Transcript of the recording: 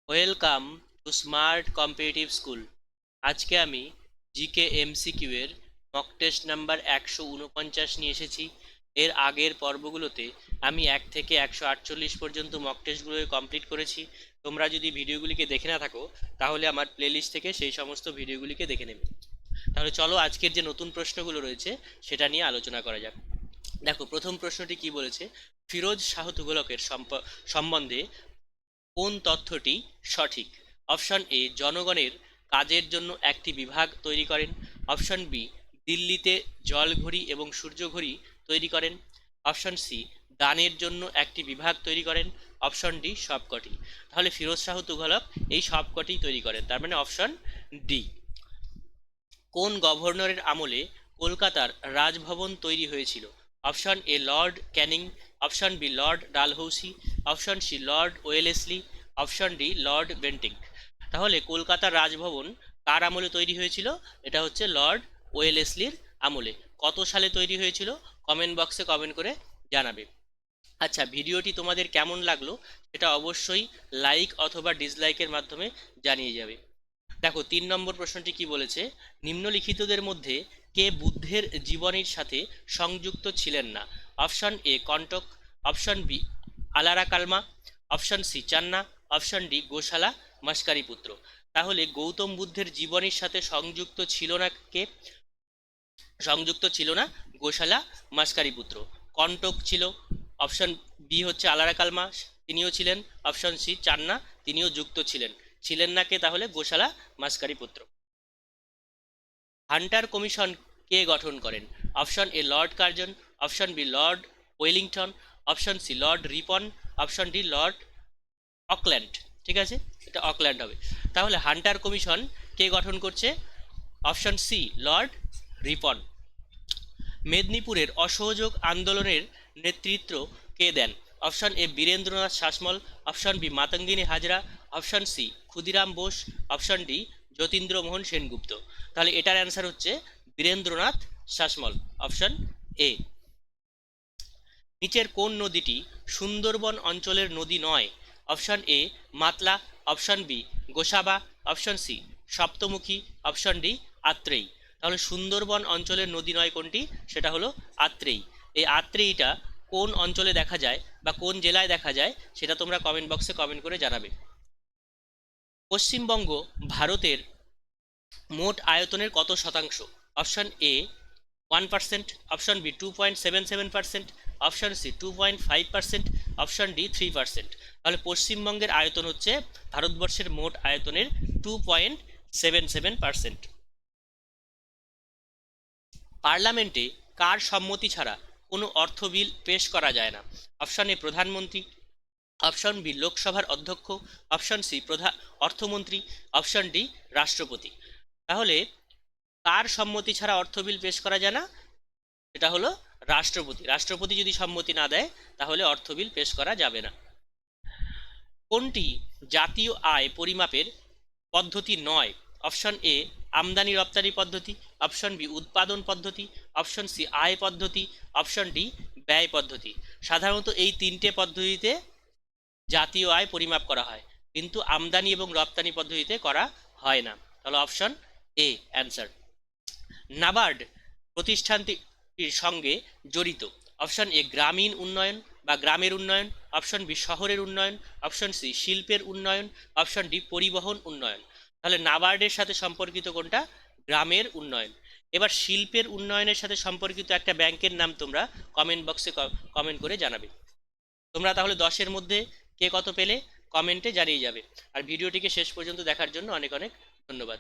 Welcome to smart competitive school. আজকে আমি GK MCQ এর মক টেস্ট নাম্বার 149 নিয়ে এসেছি। এর আগের পর্বগুলোতে আমি 1 থেকে 148 পর্যন্ত মক টেস্টগুলোকে কমপ্লিট করেছি। তোমরা যদি ভিডিওগুলিকে দেখে না থাকো তাহলে আমার প্লেলিস্ট থেকে সেই সমস্ত ভিডিওগুলিকে দেখে নেবে। তাহলে চলো আজকের যে নতুন প্রশ্নগুলো রয়েছে সেটা নিয়ে আলোচনা করা যাক। দেখো, প্রথম প্রশ্নটি কি বলেছে, ফিরোজ শাহ তুগলকের সম্বন্ধে কোন তথ্যটি সঠিক? অপশন এ, জনগণের কাজের জন্য একটি বিভাগ তৈরি করেন। অপশন বি, দিল্লিতে জলঘড়ি এবং সূর্যঘড়ি তৈরি করেন। অপশন সি, দানের জন্য একটি বিভাগ তৈরি করেন। অপশন ডি, সবকটি। তাহলে ফিরোজ শাহ তুঘলক এই সবকটি তৈরি করেন, তার মানে অপশন ডি। কোন গভর্নরের আমলে কলকাতার রাজভবন তৈরি হয়েছিল? Option A, Lord Canning. Option B, Lord Dalhousie. Option C, Lord Wellesley. Option D, Lord Bentinck. তাহলে কলকাতার রাজভবন কার আমলে তৈরি হয়েছিল? এটা হচ্ছে লর্ড ওয়েলেসলির আমলে। কত সালে তৈরি হয়েছিল? কমেন্ট বক্সে কমেন্ট করে জানাবে। আচ্ছা, ভিডিওটি তোমাদের কেমন লাগলো সেটা অবশ্যই লাইক অথবা ডিসলাইকের মাধ্যমে জানিয়ে যাবে। দেখো, 3 নম্বর প্রশ্নটি কি বলেছে, নিম্নলিখিতদের মধ্যে কে বুদ্ধের জীবনীর সাথে সংযুক্ত ছিলেন না? Option A, Kanthak. Option B, Alara Kalama. Option C, Channa. Option D, Goshala Maskari Putra. তাহলে গৌতম বুদ্ধের জীবনীর সাথে সংযুক্ত ছিল না কে? সংযুক্ত ছিল না গোশালা মাস্কারি পুত্র। কন্টক ছিল। অপশন বি হচ্ছে আলারা কালমা, তিনিও ছিলেন। অপশন সি, চান্না, তিনিও যুক্ত ছিলেন। ছিলেন না কে তাহলে? গোশালা মাস্কারি পুত্র। হান্টার কমিশন কে গঠন করেন? Option A, Lord Curzon. Option B, Lord Wellington. Option C, Lord Ripon. Option D, Lord Auckland. ঠিক আছে, এটা অকল্যান্ড হবে। তাহলে হান্টার কমিশন কে গঠন করছে? Option C, Lord Ripon. মেদিনীপুরের অসহযোগ আন্দোলনের নেতৃত্ব কে দেন? Option A, Birendranath Sasmal. Option B, Matangini Hazra. Option C, Khudiram Bose. Option D, Jatindramohan Sengupta. তাহলে এটার অ্যান্সার হচ্ছে বীরেন্দ্রনাথ শাসমল, অপশন এ। নিচের কোন নদীটি সুন্দরবন অঞ্চলের নদী নয়? Option A, Matla. Option B, Gosaba. Option C, Saptamukhi. Option D, Atrai. তাহলে সুন্দরবন অঞ্চলের নদী নয় কোনটি? সেটা হলো আত্রেই। এই আত্রেইটা কোন অঞ্চলে দেখা যায় বা কোন জেলায় দেখা যায় সেটা তোমরা কমেন্ট বক্সে কমেন্ট করে জানাবে। পশ্চিমবঙ্গ ভারতের মোট আয়তনের কত শতাংশ? Option A, 1%। Option B, 2.77%। Option C, 2.5%। Option D, 3%। তাহলে পশ্চিমবঙ্গের আয়তন হচ্ছে ভারতবর্ষের মোট আয়তনের 2.77%। পার্লামেন্টে কার সম্মতি ছাড়া কোনো অর্থ বিল পেশ করা যায় না? অপশন এ, প্রধানমন্ত্রী। অপশন বি, লোকসভার অধ্যক্ষ। অপশন সি, অর্থমন্ত্রী। অপশন ডি, রাষ্ট্রপতি। তাহলে কার সম্মতি ছাড়া অর্থ বিল পেশ করা যায় না? এটা হলো রাষ্ট্রপতি। রাষ্ট্রপতি যদি সম্মতি না দেয় তাহলে অর্থ বিল পেশ করা যাবে না। কোনটি জাতীয় আয় পরিমাপের পদ্ধতি নয়? অপশন এ, আমদানি রপ্তানি পদ্ধতি। অপশন বি, উৎপাদন পদ্ধতি। অপশন সি, আয় পদ্ধতি। অপশন ডি, ব্যয় পদ্ধতি। সাধারণত এই 3টে পদ্ধতিতে জাতীয় আয় পরিমাপ করা হয়, কিন্তু আমদানি এবং রপ্তানি পদ্ধতিতে করা হয় না। তাহলে অপশন এ অ্যান্সার। নাবার্ড প্রতিষ্ঠানটির সঙ্গে জড়িত? অপশন এ, গ্রামীণ উন্নয়ন বা গ্রামের উন্নয়ন। অপশন বি, শহরের উন্নয়ন। অপশন সি, শিল্পের উন্নয়ন। অপশন ডি, পরিবহন উন্নয়ন। তাহলে নাবার্ডের সাথে সম্পর্কিত কোনটা? গ্রামের উন্নয়ন। এবার শিল্পের উন্নয়নের সাথে সম্পর্কিত একটা ব্যাংকের নাম তোমরা কমেন্ট বক্সে কমেন্ট করে জানাবে। তোমরা তাহলে 10-এর মধ্যে কে কত পেলে কমেন্টে জানিয়ে যাবে। আর ভিডিওটিকে শেষ পর্যন্ত দেখার জন্য অনেক অনেক ধন্যবাদ।